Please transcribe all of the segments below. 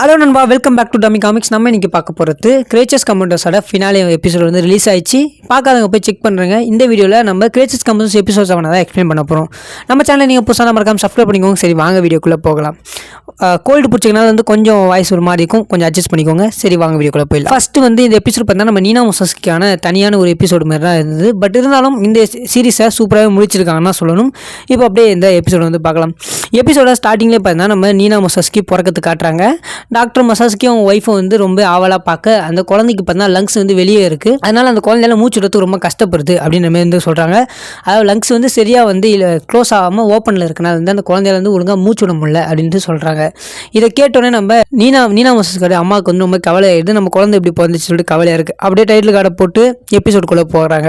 Hello நண்பா, welcome back to dummy comics. நம்ம இன்றைக்கி பார்க்க போகிறது கிரியேச்சர்ஸ் கம்யூண்டர்ஸோட ஃபினாலே எபிசோட் வந்து ரிலீஸ் ஆயிடுச்சு. பார்க்காதவங்க போய் செக் பண்ணுறேங்க. இந்த வீடியோவில் நம்ம கிரியேச்சர்ஸ் கம்யூண்டர்ஸ் எபிசோட்ஸ் அவனை தான் எக்ஸ்பிளைன் பண்ண போகிறோம். நம்ம சேனலை நீங்கள் புதுசாக மறக்காம சப்ஸ்கிரைப் பண்ணிக்கோங்க. சரி, வாங்க வீடியோக்குள்ளே போகலாம். கோல்டு பிடிச்சிங்கனால வந்து கொஞ்சம் வாய்ஸ் ஒரு மாதிரி இருக்கும், கொஞ்சம் அட்ஜஸ்ட் பண்ணிக்கோங்க. சரி, வாங்க வீடியோக்குள்ளே போயிடலாம். ஃபஸ்ட்டு வந்து இந்த எபிசோட் பார்த்தா நம்ம நீனா மொசாஸ்கிக்கான தனியான ஒரு எபிசோடு மாதிரி தான் இருந்தது. பட் இருந்தாலும் இந்த சீரிஸை சூப்பராகவே முடிச்சிருக்காங்கன்னா சொல்லணும். இப்போ அப்படியே இந்த எபிசோடு வந்து பார்க்கலாம். எபிசோட ஸ்டார்டிங்லேயே பார்த்தீங்கன்னா நம்ம நீனா மொசாஸ்கி பிறக்கத்து காட்டுறாங்க. டாக்டர் மொசாஸ்கி அவங்க ஒய்ஃபை வந்து ரொம்ப ஆவலாக பார்க்க அந்த குழந்தைக்கு பார்த்தீங்கன்னா லங்ஸ் வந்து வெளியே இருக்குது. அதனால் அந்த குழந்தையால மூச்சு விடுறதுக்கு ரொம்ப கஷ்டப்படுது அப்படின்ற மாதிரி வந்து சொல்கிறாங்க. அதாவது லங்ஸ் வந்து சரியாக வந்து க்ளோஸ் ஆகாமல் ஓப்பனில் இருக்கனால வந்து அந்த குழந்தையால வந்து ஒழுங்காக மூச்சு விட முடியல அப்படின்ட்டு சொல்கிறாங்க. இதை கேட்டோன்னே நம்ம நீனா மொசாஸ்கி அம்மாவுக்கு வந்து ரொம்ப கவலையாயிடுது. நம்ம குழந்தை எப்படி பிறந்துச்சு சொல்லிட்டு கவலையாக இருக்குது. அப்படியே டைட்டில் கார்டை போட்டு எபிசோடுக்குள்ளே போகிறாங்க.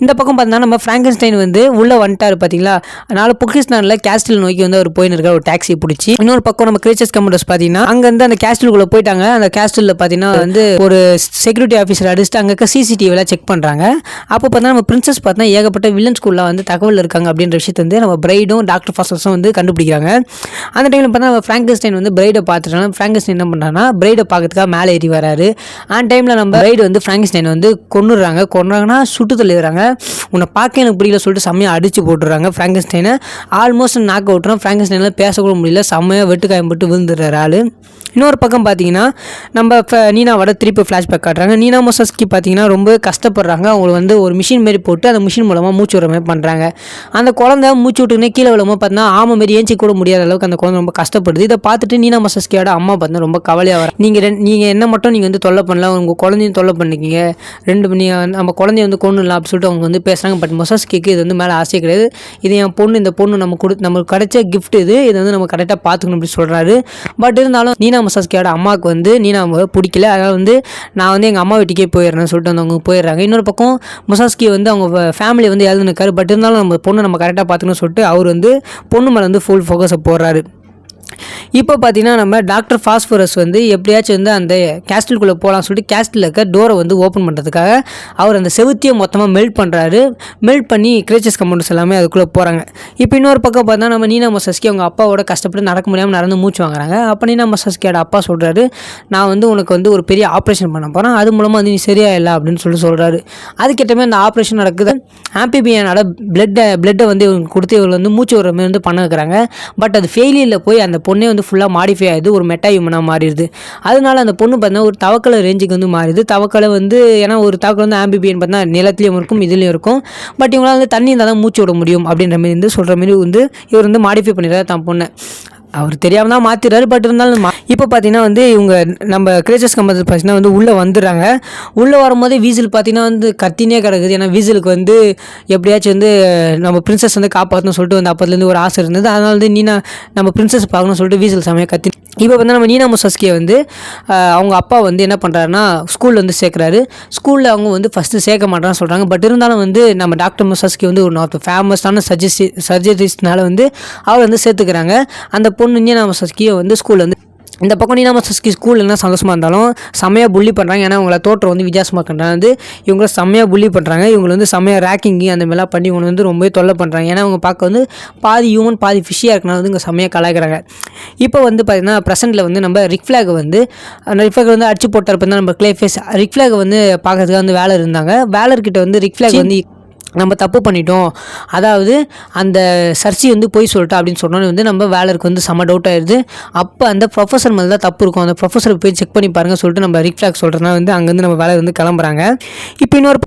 இந்த பக்கம் பார்த்தீங்கன்னா நம்ம ஃப்ராங்கன்ஸ்டைன் வந்து உள்ளே வந்துட்டார் பார்த்தீங்களா. அதனால் பொக்கிஸ்தானில் கேஸ்டில் நோக்கி வந்து அவர் போயின்னு இருக்கார் ஒரு டாக்ஸி பிடிச்சி. இன்னொரு பக்கம் நம்ம கிரியேச்சர்ஸ் கம்யூண்டர்ஸ் பார்த்தீங்கன்னா அங்கேருந்து அந்த கேஸ்டிலுக்குள்ளே போயிட்டாங்க. அந்த கேஸ்டிலில் பார்த்தீங்கன்னா வந்து ஒரு செக்யூரிட்டி ஆஃபீஸர் அடிச்சுட்டு அங்கே சிசிடிவிலாம் செக் பண்ணுறாங்க. அப்போ பார்த்தா நம்ம பிரின்சஸ் பார்த்தா ஏகப்பட்ட வில்லன் ஸ்கூலில் வந்து தகவல் இருக்காங்க அப்படின்ற விஷயத்தை வந்து நம்ம பிரைடும் டாக்டர் ஃபாஸ்டர்ஸும் வந்து கண்டுபிடிக்கிறாங்க. அந்த டைமில் பார்த்தா நம்ம ஃப்ராங்கன்ஸ்டைன் வந்து பிரைடை பார்த்துட்டாங்க. ஃப்ராங்கன்ஸ்டைன் என்ன பண்ணுறாங்கன்னா பிரைடை பார்க்கறதுக்காக மேலே ஏறி வராரு. அந்த டைமில் நம்ம பிரைடு வந்து ஃப்ராங்கன்ஸ்டைன் வந்து கொன்னுறாங்கன்னா சுட்டு தள்ளிடுறாங்க. உன்னை பார்க்க எனக்கு பிடிக்கல சொல்லிட்டு செம்மையாக அடிச்சு போட்டுடுறாங்க ஃப்ராங்கன்ஸ்டைனை. Almost knock அவுட்றான். ஃப்ராங்கன்ஸ்டைனால் பேசக்கூட முடியல, செம்மையாக வெட்டுக்காயம் போட்டு விழுந்துடுறாரு ஆள். இன்னொரு பக்கம் பார்த்தீங்கன்னா நம்ம நீனாவோட திருப்பி ஃப்ளாஷ்பேக் காட்டுறாங்க. நீனா மொசாஸ்கி பார்த்தீங்கன்னா ரொம்ப கஷ்டப்படுறாங்க. அவங்க வந்து ஒரு மிஷின் மாரி போட்டு அந்த மிஷின் மூலமாக மூச்சு விடுற மாதிரி பண்ணுறாங்க. அந்த குழந்தை மூச்சு விட்டுனே கீழே விழும்போது பார்த்தீங்கன்னா ஆமை மாரி ஏஞ்சி கூட முடியாத அளவுக்கு அந்த குழந்தை ரொம்ப கஷ்டப்படுது. இதை பார்த்துட்டு நீனா மொசாஸ்கியோட அம்மா பார்த்தீங்கன்னா ரொம்ப கவலையாக வர, நீங்கள் என்ன மட்டும் நீங்கள் வந்து தொல்லை பண்ணல, உங்கள் குழந்தையும் தொல்லை பண்ணிக்கிங்க, நம்ம குழந்தைய வந்து கொண்டுலாம் அப்படின்னு சொல்லிட்டு அவங்க வந்து பேசுகிறாங்க. பட் மொசாஸ்கிக்கு இது வந்து மேலே ஆசையே கிடையாது. இது என் பொண்ணு, இந்த பொண்ணு நமக்கு கிடைச்ச கிஃப்ட், இது வந்து நம்ம கரெக்டாக பார்த்துக்கணும் அப்படின்னு சொல்கிறாரு. பட் இருந்தாலும் நீனா மொசாஸ்கியோட அம்மாவுக்கு வந்து நீனாவை பிடிக்கல. அதனால் வந்து நான் வந்து எங்கள் அம்மா வீட்டுக்கே போயிடுறேன்னு சொல்லிட்டு வந்து அவங்க போயிடுறாங்க. இன்னொரு பக்கம் மொசாஸ்கி வந்து அவங்க ஃபேமிலி வந்து எழுதுனுக்காரு. பட் இருந்தாலும் நம்ம பொண்ணு நம்ம கரெக்டாக பார்த்துக்கணும்னு சொல்லிட்டு அவர் வந்து பொண்ணு மேலே வந்து ஃபுல் ஃபோக்கஸை போடுறாரு. இப்போ பார்த்தீங்கன்னா நம்ம டாக்டர் ஃபாஸ்பரஸ் வந்து எப்படியாச்சும் வந்து அந்த கேஸ்டிலுக்குள்ளே போகலாம்னு சொல்லிட்டு கேஸ்டில் இருக்க டோரை வந்து ஓப்பன் பண்ணுறதுக்காக அவர் அந்த செவுத்தியை மொத்தமாக மெல்ட் பண்ணுறாரு. மெல்ட் பண்ணி கிரியேச்சர்ஸ் கம்யூண்டர்ஸ் எல்லாமே அதுக்குள்ளே போகிறாங்க. இப்போ இன்னொரு பக்கம் பார்த்தா நம்ம நீனா மொசாஸ்கி அவங்க அப்பாவோட கஷ்டப்பட்டு நடக்க முடியாமல் நடந்து மூச்சு வாங்குறாங்க. அப்போ நீனா மொசாஸ்கியோட அப்பா சொல்கிறாரு, நான் வந்து உனக்கு வந்து ஒரு பெரிய ஆப்ரேஷன் பண்ண போகிறேன், அது மூலமாக வந்து நீ சரியாயில்லை அப்படின்னு சொல்கிறாரு. அதுக்கேற்றமே அந்த ஆப்ரேஷன் நடக்குது. ஆம்பிபியனோட பிளட்டை வந்து இவங்க கொடுத்து இவங்க வந்து மூச்சு விடுற மாதிரி வந்து பண்ண வைக்கிறாங்க. பட் அது ஃபெயிலியரில் போய் அந்த பொண்ணே வந்து ஃபுல்லாக மாடிஃபை ஆகிடுது, ஒரு மெட்டா ஹியூமனாக மாறிடுது. அதனால அந்த பொண்ணு பார்த்தா ஒரு தவக்கலை ரேஞ்சுக்கு வந்து மாறிடுது. தவக்கலை வந்து ஏன்னா ஒரு தவக்கலை வந்து ஆம்பிபியன் பார்த்தா நிலத்துலையும் இருக்கும் இதுலேயும் இருக்கும். பட் இவங்களால் வந்து தண்ணி இருந்தால் தான் மூச்சு விட முடியும் அப்படின்ற மாதிரி வந்து சொல்கிற மாதிரி வந்து இவர் வந்து மாடிஃபை பண்ணிடுறாரு தான் பொண்ணை. அவர் தெரியாமல் தான் மாற்றிடுறாரு. பட் இருந்தாலும் இப்போ பார்த்தீங்கன்னா வந்து இவங்க நம்ம கிரியேச்சர்ஸ் கம்யூண்டர்ஸ் பார்த்தீங்கன்னா வந்து உள்ளே வந்துடுறாங்க. உள்ளே வரும்போது வீசில் பார்த்தீங்கன்னா வந்து கத்தினே கிடக்குது. ஏன்னா வீசிலுக்கு வந்து எப்படியாச்சும் வந்து நம்ம பிரின்சஸ் வந்து காப்பாற்றணும்னு சொல்லிட்டு வந்து அப்போதுலேருந்து ஒரு ஆசை இருந்தது. அதனால வந்து நம்ம பிரின்சஸ் பார்க்கணும்னு சொல்லிட்டு வீசில் செமையாக கத்தி. இப்போ வந்து நம்ம நீனா மொசாஸ்கியை வந்து அவங்க அப்பா வந்து என்ன பண்ணுறாருன்னா ஸ்கூலில் வந்து சேர்க்குறாரு. ஸ்கூலில் அவங்க வந்து ஃபஸ்ட்டு சேர்க்க மாட்டான்னு சொல்கிறாங்க. பட் இருந்தாலும் வந்து நம்ம டாக்டர் மொசாஸ்கி வந்து ஒரு ஃபேமஸான சர்ஜரிஸ்ட்னால வந்து அவர் வந்து சேர்த்துக்கிறாங்க. அந்த பொண்ணு நீனா மொசாஸ்கியை வந்து ஸ்கூலில் வந்து இந்த பக்கம் நீனா மொசாஸ்கி ஸ்கூலில் என்ன சந்தோஷமாக இருந்தாலும் செம்மையாக புள்ளி பண்ணுறாங்க. ஏன்னா அவங்கள தோற்றம் வந்து வித்தியாசமாக பண்ணுறாங்க. வந்து இவங்கள செம்மையாக புள்ளி பண்ணுறாங்க. இவங்களை வந்து செம்மையாக ரேக்கிங்கு அந்த மாதிரிலாம் பண்ணி இவங்க வந்து ரொம்பவே தொல்லை பண்ணுறாங்க. ஏன்னா அவங்க பார்க்க வந்து பாதி ஹியூமன் பாதி ஃபிஷ்ஷியாக இருக்கனால வந்து இங்கே செம்மையாக கலாய்க்கிறாங்க. இப்போ வந்து பார்த்திங்கன்னா ப்ரெசென்ட்டில் வந்து நம்ம ரிக் ஃப்ளாக் வந்து அடிச்சு போட்டார். இப்போ நம்ம கிளேஃபேஸ் ரிக் ஃப்ளாக் வந்து பார்க்கறதுக்காக வந்து வேலர் இருந்தாங்க. வேலர்கிட்ட வந்து ரிக் ஃப்ளாக் வந்து நம்ம தப்பு பண்ணிட்டோம், அதாவது அந்த சர்ச்சி வந்து போய் சொல்லிட்டா அப்படின்னு சொன்னோன்னு வந்து நம்ம வேலருக்கு வந்து செம்ம டவுட் ஆயிடுது. அப்போ அந்த ப்ரொஃபஸர் மேலே தான் தப்பு இருக்கும், அந்த ப்ரொஃபஸருக்கு போய் செக் பண்ணி பாருங்க சொல்லிட்டு நம்ம ரிக் ஃப்ளாக் சொல்கிறதுனா வந்து அங்கேருந்து நம்ம வேலர் வந்து கிளம்புறாங்க. இப்போ இன்னொரு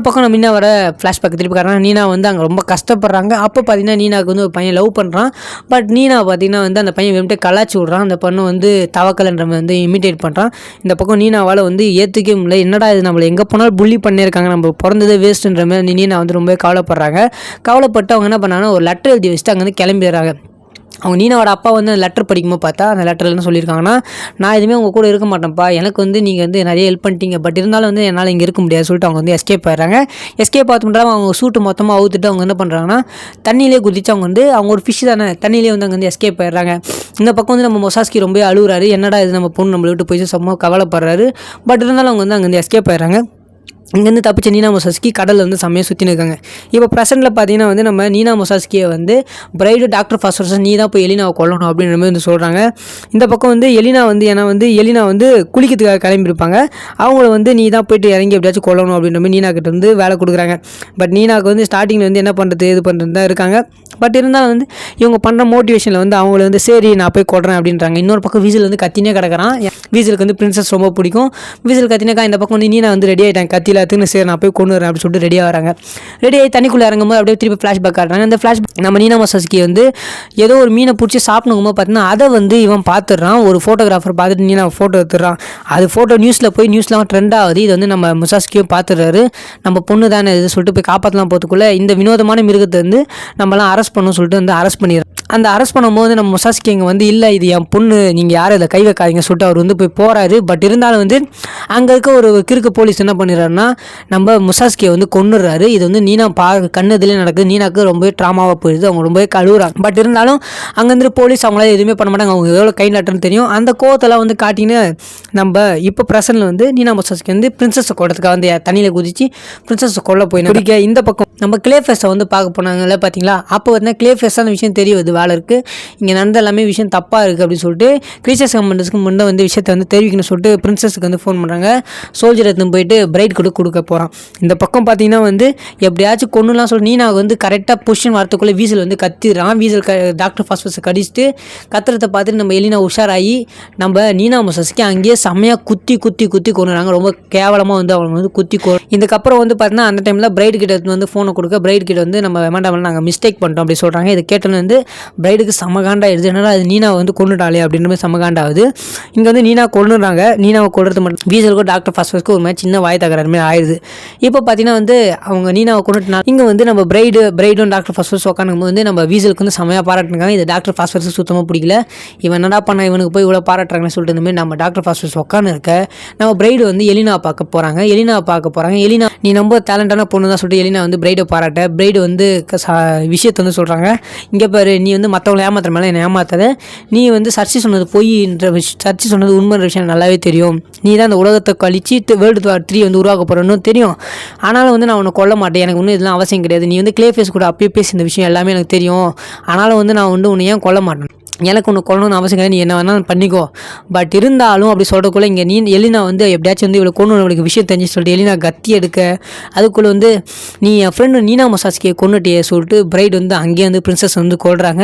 பக்கம் நம்ம இன்னும் வர ஃப்ளாஷ்பேக் திருப்பி காரணம் நீனா வந்து அங்கே ரொம்ப கஷ்டப்படுறாங்க. அப்போ பார்த்தீங்கன்னா நீனாவுக்கு வந்து ஒரு பையன் லவ் பண்ணுறான். பட் நீனா பார்த்தீங்கன்னா வந்து அந்த பையன் வெறும் கலாச்சி விட்றான். அந்த பொண்ணு வந்து தவக்கலைன்ற வந்து இமிட்டேட் பண்ணுறான். இந்த பக்கம் நீனாவால் வந்து ஏற்றுக்கவே முடியல. என்னடா இது நம்மளை எங்கே போனாலும் புள்ளி பண்ணியிருக்காங்க, நம்ம பிறந்ததே வேஸ்ட்டுன்ற மாதிரி நீனா வந்து ரொம்ப கவலைப்படுறாங்க. கவலைப்பட்டு அவங்க என்ன பண்ணாங்கன்னா ஒரு லெட்டர் எழுதி வச்சுட்டு அங்கேருந்து கிளம்பிடுறாங்க. அவங்க நீனாவோட அப்பா வந்து அந்த லெட்டர் படிக்கும்போது பார்த்தா அந்த லெட்டரில் என்ன சொல்லியிருக்காங்கன்னா, நான் எதுவுமே உங்கள் கூட இருக்க மாட்டேன்ப்பா, எனக்கு வந்து நீங்கள் வந்து நிறைய ஹெல்ப் பண்ணிட்டீங்க, பட் இருந்தாலும் வந்து என்னால் இங்கே இருக்க முடியாது சொல்லிட்டு அவங்க வந்து எஸ்கேப் ஆயிடுறாங்க. எஸ்கேப் பார்த்து பண்ணுறாங்க. அவங்க சூட்டு மொத்தமாக அவுத்துட்டு அவங்க என்ன பண்ணுறாங்கன்னா தண்ணியிலே குதிச்சு அவங்க ஒரு ஃபிஷ் தானே தண்ணியிலே வந்து அங்கே வந்து எஸ்கேப் ஆயிடுறாங்க. இந்த பக்கம் வந்து நம்ம மொசாஸ்கி ரொம்ப அழுகுறாரு. என்னடா இது நம்ம பொண்ணு நம்மளை விட்டு போய் செம்ம கவலைப்படுறாரு. பட் இருந்தாலும் அவங்க வந்து அங்கே வந்து எஸ்கேப் ஆயிடுறாங்க. இங்கேருந்து தப்பிச்ச நீனா மொசாஸ்கி கடலில் வந்து செம்மையாக சுற்றின்னு இருக்காங்க. இப்போ ப்ரெசென்ட்டில் பார்த்தீங்கன்னா வந்து நம்ம நீனா மொசாஸ்கியை வந்து பிரைடு டாக்டர் ஃபாஸ்பரஸ் நீ தான் போய் எலினாவை கொல்லணும் அப்படின்ற மாதிரி வந்து சொல்கிறாங்க. இந்த பக்கம் வந்து எலினா வந்து ஏன்னா வந்து எலினா வந்து குளிக்கிறதுக்காக கிளம்பியிருப்பாங்க. அவங்கள வந்து நீ தான் போயிட்டு இறங்கி எப்படியாச்சும் கொல்லணும் அப்படின்ற மாதிரி நீனா கிட்ட வந்து வேலை கொடுக்குறாங்க. பட் நீனாவுக்கு வந்து ஸ்டார்டிங்கில் வந்து என்ன பண்ணுறது இது பண்ணுறது தான் இருக்காங்க. பட் இருந்தாலும் வந்து இவங்க பண்ணுற மோட்டிவேஷனில் வந்து அவங்கள வந்து சரி நான் போய் கொள்கிறேன் அப்படின்றாங்க. இன்னொரு பக்கம் வீசல் வந்து கத்தினே கிடக்கிறான். வீசலுக்கு வந்து பிரின்சஸ் ரொம்ப பிடிக்கும். வீசல் கத்தினேக்கா இந்த பக்கம் வந்து நீனா வந்து ரெடி ஆகிட்டாங்க கத்தியில் எடுத்துன்னு சரி நான் போய் கொண்டு வரேன் அப்படின்னு சொல்லிட்டு ரெடியாக வராங்க. ரெடி ஆகி தண்ணிக்குள்ளே இறங்கும்போது அப்படியே திருப்பி ஃப்ளாஷ்பேக் காட்டுறாங்க. அந்த ஃப்ளாஷ்பேக் நம்ம நீனா மொசாஸ்கி வந்து ஏதோ ஒரு மீனை பிடிச்சி சாப்பிடும்போது பார்த்தீங்கன்னா அதை வந்து இவன் பார்த்துடுறான். ஒரு ஃபோட்டோகிராஃபர் பார்த்துட்டு நீனா ஃபோட்டோ எடுத்துடுறான். அது ஃபோட்டோ நியூஸ்லாம் ட்ரெண்ட் ஆகுது. இது வந்து நம்ம மொசாஸ்கியும் பார்த்துடுறாரு. நம்ம பொண்ணு தானே இது சொல்லிட்டு போய் காப்பாற்றலாம் போகிறதுக்குள்ளே இந்த வினோதமான மிருகத்தை வந்து நம்மளாம் அரெஸ்ட் பண்ணணும்னு சொல்லிட்டு வந்து அரெஸ்ட் பண்ணிடுறோம். அந்த அரெஸ்ட் பண்ணும்போது நம்ம மொசாஸ்கி இங்கே வந்து இல்லை இது என் பொண்ணு நீங்கள் யாரும் இதை கை வைக்காதீங்க சொல்லிட்டு அவர் வந்து போய் போகிறாரு. பட் இருந்தாலும் வந்து அங்கே இருக்க ஒரு கிறுக்கு போலீஸ் என்ன பண்ணிடுறாருன்னா நம்ம மொசாஸ்கியை வந்து கொன்னுடுறாரு. இது வந்து நீனா கண்ணதுலேயே நடக்குது. நீனாக்கு ரொம்பவே ட்ராமாவாக போயிடுது. அவங்க ரொம்பவே கழுவுறாங்க. பட் இருந்தாலும் அங்கேருந்து போலீஸ் அவங்களால எதுவுமே பண்ண மாட்டாங்க. அவங்க எவ்வளோ கை நாட்டுன்னு தெரியும். அந்த கோவத்தெல்லாம் வந்து காட்டின்னு நம்ம இப்போ ப்ரெசென்ட்டில் வந்து நீனா மொசாஸ்கி வந்து பிரின்சஸை கொள்றதுக்காக வந்து தண்ணியில் குதிச்சு பிரின்சஸை கொல்ல போயிடும். இந்த பக்கம் நம்ம கிளேஃபேஸை வந்து பார்க்க போனாங்கல்ல பார்த்தீங்களா, அப்போ வந்து கிளேஃபேஸான விஷயம் தெரிய வருது. வேலை இருக்குது இங்கே நடந்த எல்லாமே விஷயம் தப்பாக இருக்குது அப்படின்னு சொல்லிட்டு கிரீச்சர்ஸ் கமாண்டர்ஸ்க்கு முன்னே வந்து விஷயத்தை வந்து தெரிவிக்கணும்னு சொல்லிட்டு பிரின்சஸுக்கு வந்து ஃபோன் பண்ணுறாங்க. சோல்ஜர் எடுத்துன்னு போயிட்டு பிரைட் கொடுக்க போகிறான். இந்த பக்கம் பார்த்தீங்கன்னா வந்து எப்படியாச்சும் கொண்டுலாம் சொல்லி நீனா வந்து கரெக்டாக பொசிஷன் வரத்துக்குள்ளே வீசல் வந்து கத்திடுறான். வீசல் டாக்டர் ஃபாஸ்பரஸை கடிச்சிட்டு கத்துறதை பார்த்துட்டு நம்ம எலினா உஷாராகி நம்ம நீனா மொசாஸ்கி அங்கேயே செம்மையாக குத்தி கொண்டுறாங்க. ரொம்ப கேவலமாக வந்து அவங்க வந்து இதுக்கப்புறம் வந்து பார்த்தீங்கன்னா அந்த டைமில் பிரைடு கிட்ட வந்து ஃபோனை கொடுக்க பிரைடு கிட்ட வந்து நம்ம வேண்டாம் நாங்கள் மிஸ்டேக் பண்ணிட்டோம் அப்படி சொல்கிறாங்க. இதை கேட்டோன்னு வந்து பிரைடுக்கு சமகாண்டாயிடுது. என்னன்னா அது நீனாவை வந்து கொண்டுட்டாலே அப்படின்ற மாதிரி சமகாண்டாகுது. இங்கே வந்து நீனா கொண்டுறாங்க. நீனாவை கொள்றது மட்டும் வீசலுக்கும் டாக்டர் ஃபாஸ்பரஸ்க்கு ஒரு மாதிரி சின்ன வாய் தகராறு மாதிரி ஆயிடுது. இப்போ பார்த்தீங்கன்னா வந்து அவங்க நீனாவை கொண்டுட்டா இங்கே வந்து நம்ம பிரைடும் டாக்டர் ஃபாஸ்பரஸ் உட்காந்துக்கும் வந்து நம்ம வீசலுக்கு வந்து செமையாக பாராட்டுறாங்க. இது டாக்டர் ஃபாஸ்பரஸ்க்கு சுத்தமாக பிடிக்கல. இவன் என்னடா பண்ண இவனுக்கு போய் இவ்வளோ பாராட்டுறாங்கன்னு சொல்லிட்டு இந்த மாதிரி நம்ம டாக்டர் ஃபாஸ்பரஸ் உட்காந்து இருக்க நம்ம பிரைடு வந்து எலினா பார்க்க போகிறாங்க. எலினா நீ ரொம்ப டேலண்டான பொண்ணு தான் சொல்லிட்டு எலினா வந்து பிரைடை பாராட்ட பிரைடு வந்து விஷயத்தை வந்து சொல்கிறாங்க. இங்கே பாரு நீ வந்து மற்றவங்களை ஏமாத்துற மேலே என்னை ஏமாத்தாத. நீ வந்து சர்ச்சி சொன்னது பொய்ன்ற சர்ச்சி சொன்னது உண்மைன்ற விஷயம் நல்லாவே தெரியும். நீ தான் அந்த உலகத்தை கழிச்சு வேர்ல்டு வார் 3 வந்து உருவாக்க போகிறன்னு தெரியும். ஆனாலும் வந்து நான் உன்னை கொல்ல மாட்டேன். எனக்கு ஒன்றும் இதெல்லாம் அவசியம் கிடையாது. நீ வந்து கிளேஃபேஸ் கூட அப்பயே பேசி இந்த விஷயம் எல்லாமே எனக்கு தெரியும். ஆனாலும் வந்து நான் வந்து உன்னை ஏன் கொல்ல மாட்டேன். எனக்கு ஒன்று கொள்ளணும்னு அவசியம் கிடையாது. நீ என்ன வேணாலும் பண்ணிக்கோ. பட் இருந்தாலும் அப்படி சொல்கிறக்குள்ளே இங்கே எலினா வந்து எப்படியாச்சும் வந்து இவ்வளோ கொண்டு அவளுக்கு விஷயம் தெரிஞ்சு சொல்லிட்டு எலினா கத்தி எடுக்க அதுக்குள்ளே வந்து நீ என் ஃப்ரெண்டு நீனா மொசாஸ்கியை கொண்டுட்டியே சொல்லிட்டு பிரைட் வந்து அங்கேயே வந்து பிரின்சஸ் வந்து கொள்றாங்க.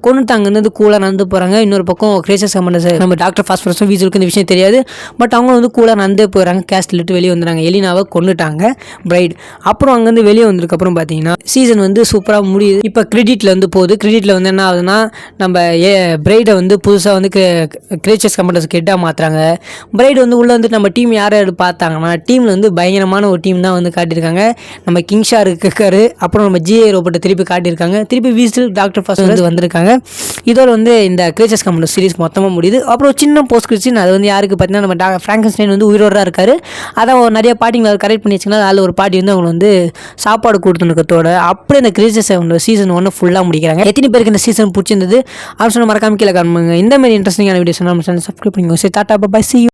கொண்டுட்டு அங்கேருந்து கூலாக நடந்து போகிறாங்க. இன்னொரு பக்கம் கிரேச்சர்ஸ் கமாண்டர்ஸ் நம்ம டாக்டர் ஃபாஸ்பரஸும் வீசலுக்கு இந்த விஷயம் தெரியாது. பட் அவங்க வந்து கூலாக நடந்தே போயிடறாங்க. கேஸ்ட் விட்டு வெளியே வந்துடுறாங்க. எலினாவை கொண்டுட்டாங்க பிரைட். அப்புறம் அங்கேருந்து வெளியே வந்ததுக்கப்புறம் பார்த்தீங்கன்னா சீசன் வந்து சூப்பராக முடியுது. இப்போ கிரெடிட்டில் வந்து போகுது. கிரெடிட்டில் வந்து என்ன ஆகுதுன்னா நம்ம பிரைடை வந்து புதுசாக வந்து கிரேச்சர்ஸ் கமாண்டர்ஸ்க்கு ஹெட்டாக மாற்றுறாங்க. பிரைடு வந்து உள்ளே வந்து நம்ம டீம் யார் பார்த்தாங்கன்னா டீமில் வந்து பயங்கரமான ஒரு டீம் தான் வந்து காட்டியிருக்காங்க. நம்ம கிங்ஷார் இருக்காரு. அப்புறம் நம்ம ஜிஏ ரோபோட்டை திருப்பி காட்டியிருக்காங்க. திருப்பி வீசல் டாக்டர் ஃபாஸ்ட் வந்து வந்திருக்காங்க. இதோட வந்து இந்த கிரேச்சர்ஸ் கமாண்டர்ஸ் சீரிஸ் மொத்தமாக முடியுது. அப்புறம் சின்ன போஸ்ட் கிரிச்சின் அது வந்து யாருக்கு பார்த்தீங்கன்னா நம்ம ஃப்ராங்கன்ஸ்டைன் வந்து உயிரோட இருக்காரு. அதான் நிறைய பாட்டிங்களை கரெக்ட் பண்ணி வச்சுங்கன்னா அதில் ஒரு பாட்டி வந்து அவங்க வந்து சாப்பாடு கொடுத்துனுக்கத்தோட அப்படியே இந்த கிரேச்சர்ஸ் சீசன் 1 ஃபுல்லாக முடிக்கிறாங்க. எத்தனை பேருக்கு இந்த சீசன் பிடிச்சிருந்தது அப்படின்னு சொன்ன மறக்காம கீழே காணுங்க. இந்த மாதிரி இன்ட்ரெஸ்டிங்கான வீடியோஸ் நம்ம சேனல் சப்ஸ்கிரைப் பண்ணிக்கோங்க. சரி டாடா பை சி யூ.